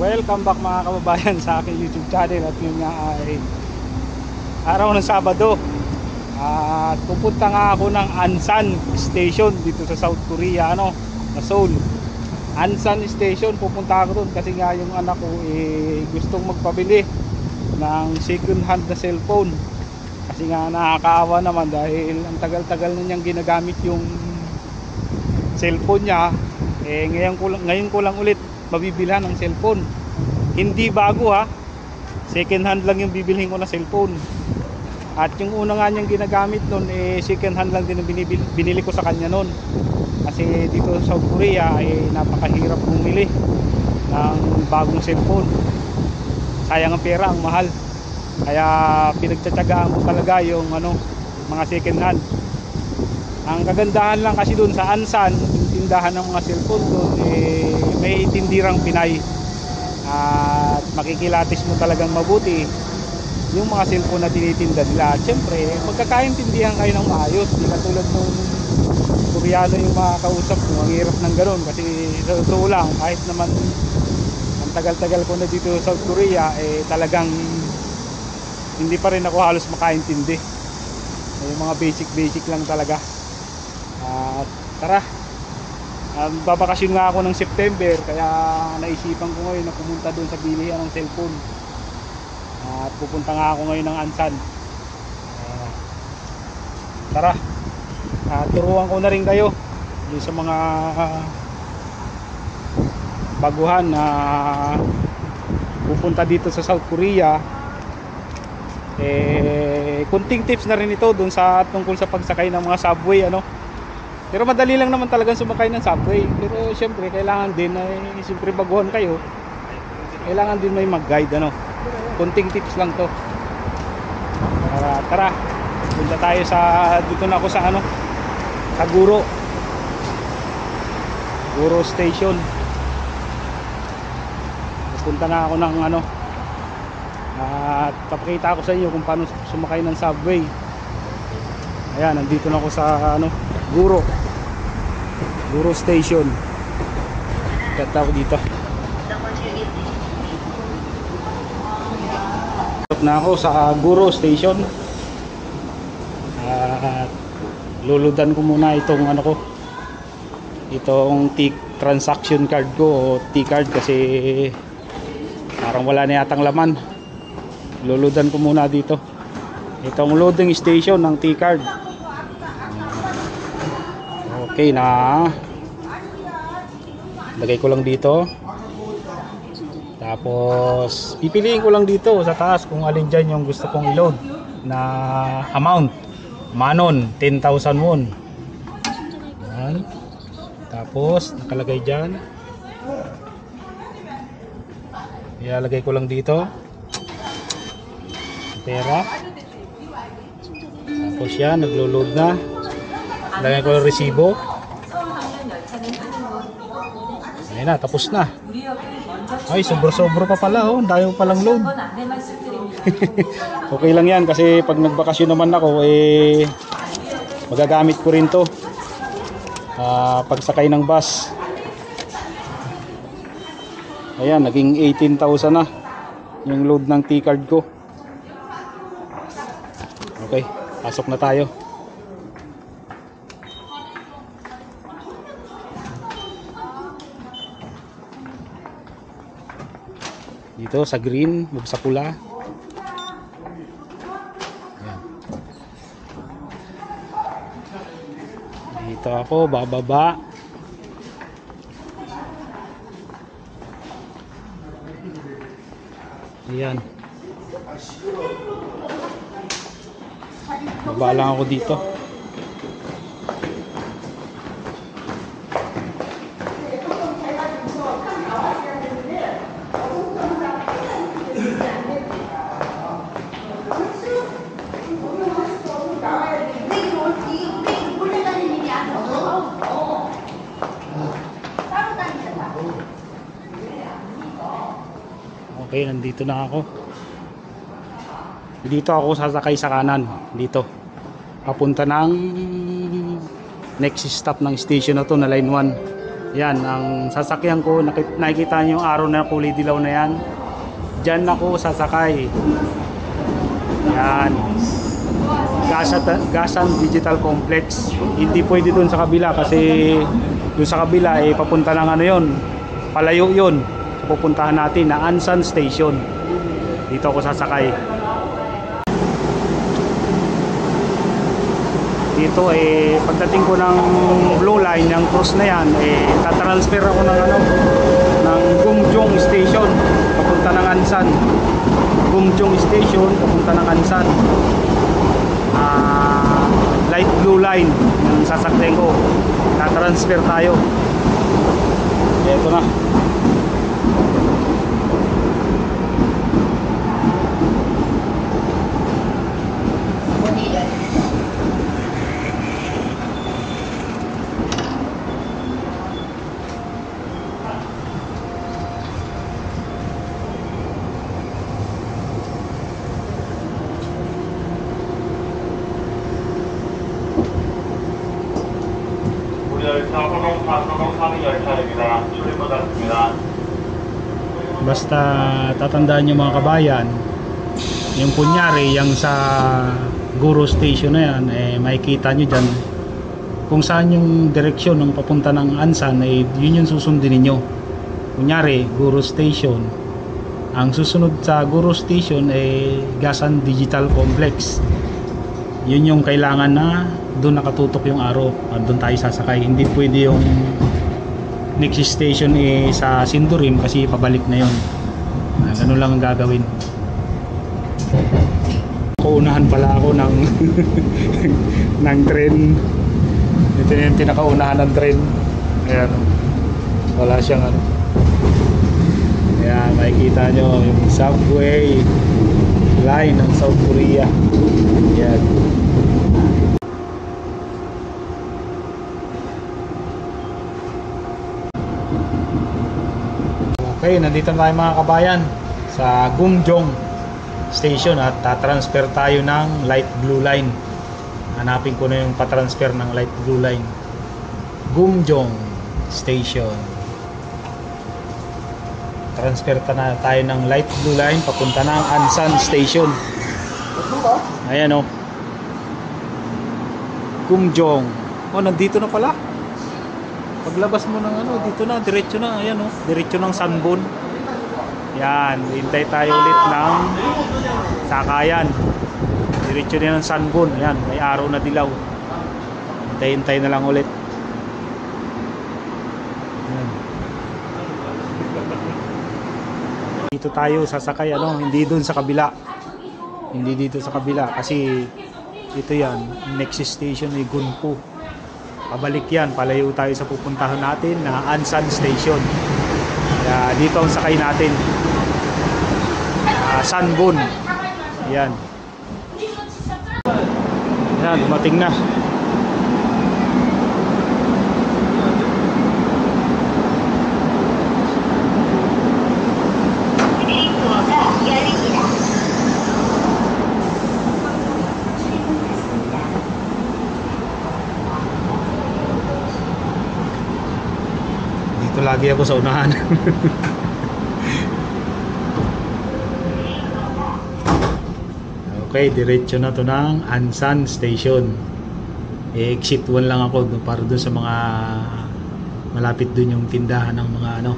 Welcome back mga kababayan sa aking YouTube channel. At ngayon nga ay araw ng Sabado at pupunta nga ako ng Ansan Station dito sa South Korea, sa Seoul. Ansan Station, pupunta ako doon kasi nga yung anak ko gustong magpabili ng second hand na cellphone. Kasi nga nakakaawa naman dahil ang tagal-tagal na niyang ginagamit yung cellphone niya. Ngayon ko lang ulit mabibilhan ng cellphone. Hindi bago second hand lang yung bibilhin ko na cellphone. At yung una nga niyang ginagamit nun second hand lang din ang binili ko sa kanya nun. Kasi dito sa South Korea napakahirap bumili ng bagong cellphone. Sayang ang pera, ang mahal. Kaya pinagtsatsagaan ko talaga yung mga second hand. Ang kagandahan lang kasi doon sa Ansan, yung tindahan ng mga cellphone doon, may tindirang Pinay. At makikilatis mo talagang mabuti yung mga cellphone na tinitinda nila. At syempre, magkakaintindihan kayo ng maayos. Di katulad nung Koreano yung makakausap mo, ang hirap ng gano'n. Kasi sa totoo lang, kahit naman ang tagal-tagal ko na dito sa South Korea, talagang hindi pa rin ako halos makaintindi. Yung mga basic lang talaga. At tara, babakasyon nga ako ng September, kaya naisipan ko ngayon na pumunta doon sa bilihan ng cellphone. At pupunta nga ako ngayon ng Ansan. Tara, turuan ko na rin kayo yung sa mga baguhan na pupunta dito sa South Korea. Kunting tips na rin ito doon sa tungkol sa pagsakay ng mga subway, Pero madali lang naman talagang sumakay ng subway. Pero syempre kailangan din siyempre baguhan kayo. Kailangan din may mag-guide, Kunting tips lang to. Tara. Punta tayo dito na ako sa sa Guro Station. Punta na ako ng at papakita ko sa inyo kung paano sumakay ng subway. Ayan, nandito na ako sa Guro Station. Kata ako dito. Na ako sa Guro Station. At luludan ko muna itong itong transaction card ko o T-card kasi parang wala na yatang laman. Luludan ko muna dito itong loading station ng T-card. Okay na, lagay ko lang dito, tapos pipiliin ko lang dito sa taas kung alin dyan yung gusto kong i-load na amount. Manon 10,000 won. Yan. Tapos nakalagay dyan, ilalagay ko lang dito pera. Tapos yan, naglo-load na. Lagyan ko ng resibo. Ayun na, tapos na. Ay, sobra-sobra pa pala, dahil palang load. Okay lang yan kasi pag nagbakasyon naman ako magagamit ko rin to pagsakay ng bus. Ayan, naging 18,000 na yung load ng T-card ko. Okay, pasok na tayo. Dito sa green, huwag sa pula. Ayan. Dito ako, bababa. Ayan. Baba lang ako dito. Okay, nandito na ako. Dito ako sasakay sa kanan. Dito. Papunta ng next stop ng station na to na line 1. Yan, ang sasakyan ko, nakikita nyo yung araw na kulay dilaw na yan. Diyan ako sasakay. Yan. Gasan Digital Complex. Hindi pwede dun sa kabila kasi dun sa kabila papunta ng ano yun. Palayo yun. Pupuntahan natin na Ansan Station. Dito ako sasakay. Dito pagdating ko ng blue line, ng cross na yan, tatransfer ako ng ng Gumjong Station papunta ng Ansan. Gumjong Station papunta ng Ansan. Light blue line yung sasakyan ko. Tatransfer tayo. Ito na. Basta tatandaan nyo mga kabayan, yung kunyari yung sa Guro Station na yan, makikita nyo dyan kung saan yung direksyon ng papunta ng Ansan, yun yung susundin ninyo. Kunyari Guro Station, ang susunod sa Guro Station Gasan Digital Complex. Yun yung kailangan na doon nakatutok yung araw, doon tayo sasakay. Hindi pwede yung next station sa Sindurim kasi pabalik na yun. Ganun lang ang gagawin. Kaunahan pala ako ng ng tren. Ito yung pinakaunahan ng tren. Ayan, wala siyang ano. Ayan, makikita nyo yung subway line ng South Korea. Ayan. Okay, nandito na tayo mga kabayan sa Gumjong Station at tatransfer tayo ng light blue line. Hanapin ko na yung patransfer ng light blue line. Gumjong Station. Transfer na tayo ng light blue line papunta ng Ansan Station. Ayan o. Gumjong. Oh, nandito na pala. Paglabas mo ng dito na, diretso na, ayan diretso ng Sanbon. Yan, hintay tayo ulit ng sakayan. Diretso na ng Sanbon, yan, may araw na dilaw. Hintay na lang ulit. Yan. Dito tayo sasakay, hindi dun sa kabila. Hindi dito sa kabila kasi ito yan, next station ay Gunpo. Pabalik yan, palayo tayo sa pupuntahan natin na Ansan Station. Kaya dito ang sakay natin. Sanbon. Yan. Yan, dumating na. Lagi ako sa unahan. Okay, diretso na to ng Ansan Station. Exit 1 lang ako para doon sa mga malapit doon yung tindahan ng mga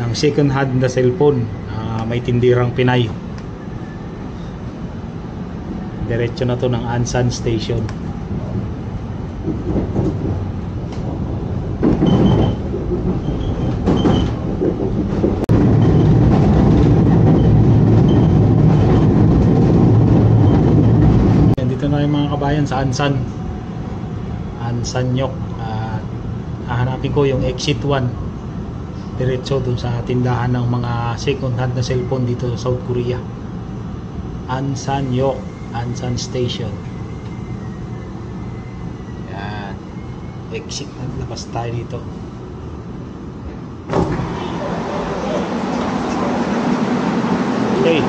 ng second hand na cellphone. May tindirang Pinay. Diretso na to ng Ansan Station. Kabayan sa Ansan Yok. Hahanapin ko yung exit 1 diretso dun sa tindahan ng mga second hand na cellphone dito sa South Korea. Ansan Yok, Ansan Station. Yan, exit na, labas tayo dito. Okay,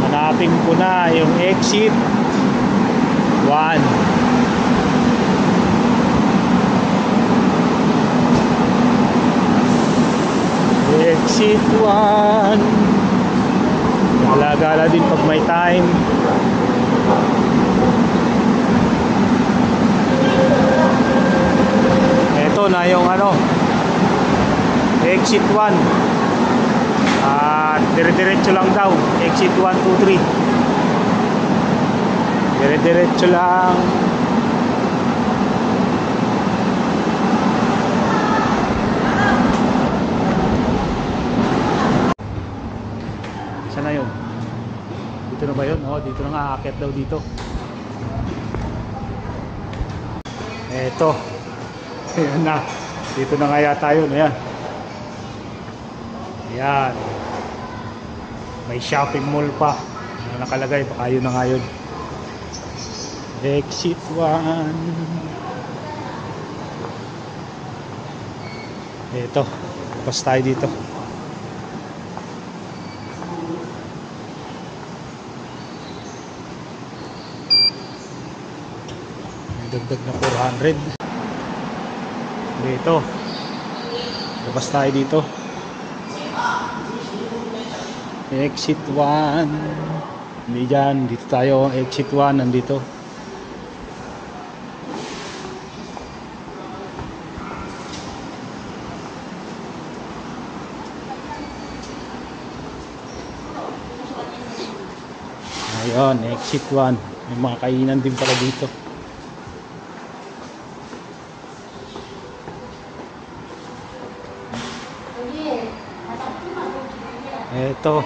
hanapin ko na yung exit 1. Exit 1. Gala-gala din pag may time. Ito na yung ano, exit 1. At dire-diretso lang daw. Exit 1, 2, 3. Dire-diretso lang. Saan na yun? Dito na ba yun? Oo, dito na nga. Aakyat daw dito. Eto. Ayan na. Dito na nga yata yun. Ayan. Ayan. May shopping mall pa. Ayan nakalagay. Baka yun na nga yun. Exit 1. Eto. Pas tayo dito. Dagdag na 400. Dito labas tayo dito. Exit 1. Hindi dyan, dito tayo. Exit 1 nandito. Ayun, exit 1. May mga kainan din pala dito. Eto.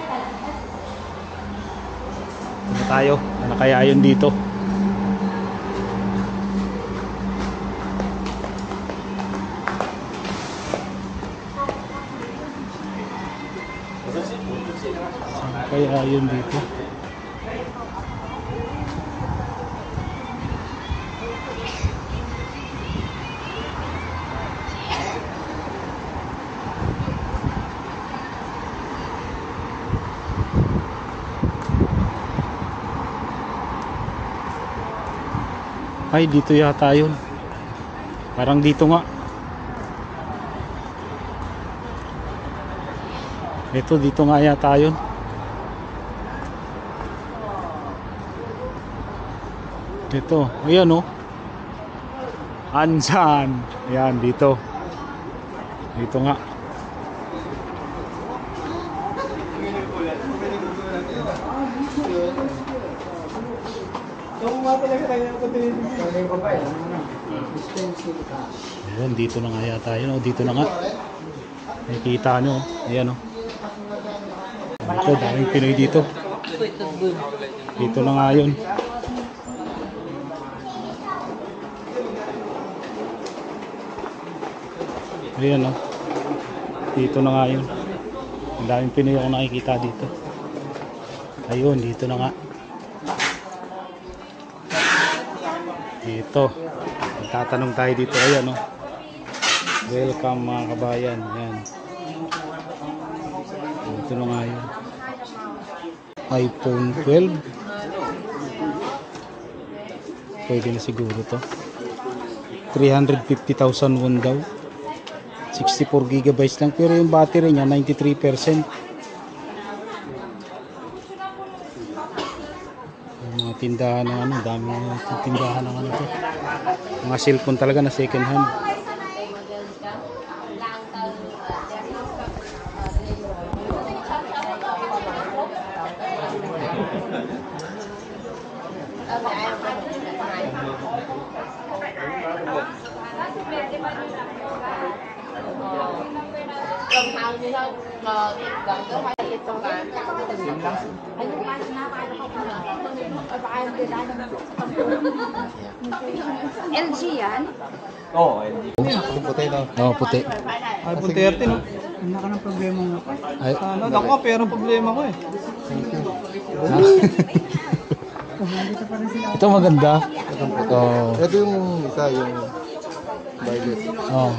Ano tayo? Ano kaya yun dito? Ano kaya yun dito? Ay, dito yata yun. Parang dito nga. Ito, dito nga yata yun. Ito, ayan o. Ansan. Ayan, dito. Dito nga. Ayan, dito na nga yata yun. Dito na nga. Nakikita nyo. Ayan o. Ito, daming Pinoy dito. Dito na nga yun. Ayan o. Dito na nga yun. Ang daming Pinoy ako nakikita dito. Ayun, dito na nga. Dito. Tatanong tayo dito. Ayan o. Welcome mga kabayan. Ayan. Dito na nga yun. iPhone 12. Pwede na siguro to. 350,000 won daw. 64 GB lang. Pero yung battery niya 93%. Mga tindahan ng ano. Dami tindahan ng ano to. Mga cellphone talaga na second hand. LG yan? Oo, LG. Puti daw. Oo, puti. iPhone 13, no? Hindi ka ng problema mo. Ay, Sana, ako nga, pero problema ko eh. ito maganda. Oh. Ito yung isa, yung violet. Oh.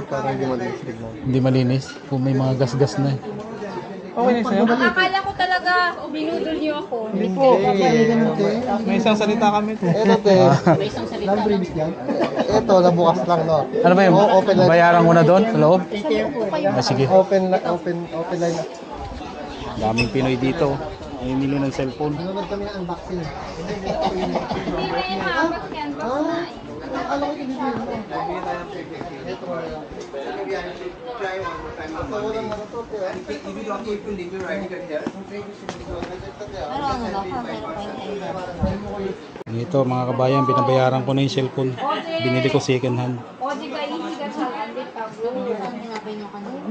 Parang hindi malinis tignan. Hindi malinis. Kung may mga gas-gas na eh. Okay na sa'yo? Akala ko talaga Binudol niyo ako. Hindi po. May isang salita kami. Ito, te. May isang salita lang. Ito, nabukas lang, no? Ano ba yun? Open line. Bayaran ko na doon sa loob? Sige. Open line. Daming Pinoy dito. Namimili ng cellphone. Nanonood kami ng unboxing. Hindi na yan maabak yan. Box na. Alam ko yung video mo. Dito mga kabayan, binabayaran ko na yung cellphone. Binili ko second hand. Oji ka ihigat sa andi Pablo. Ang hinapay niyo kanina.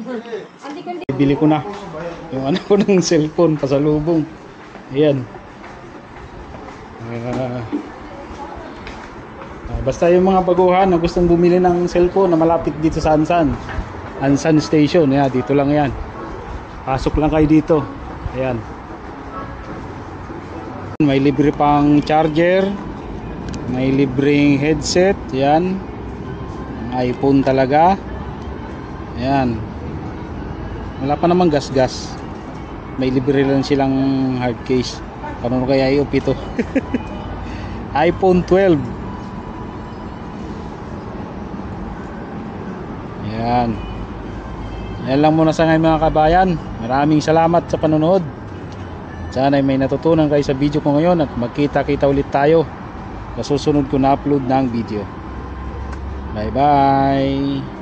Andi ko Bili ko na yung ano ko ng cellphone pasalubong. Ayan. Basta yung mga baguhan na gustong bumili ng cellphone na malapit dito sa Ansan Station, yeah, dito lang yan. Pasok lang kayo dito. Ayan. May libre pang charger, may libreng headset, yan. iPhone talaga. Ayan. Wala pa namang gas. May libre lang silang hard case. Paano kaya i-up ito? iPhone 12. Ayan. Ayan lang muna sa ngayon mga kabayan. Maraming salamat sa panonood. Sana may natutunan kayo sa video ko ngayon at magkita-kita ulit tayo sa susunod ko na upload ng video. Bye bye.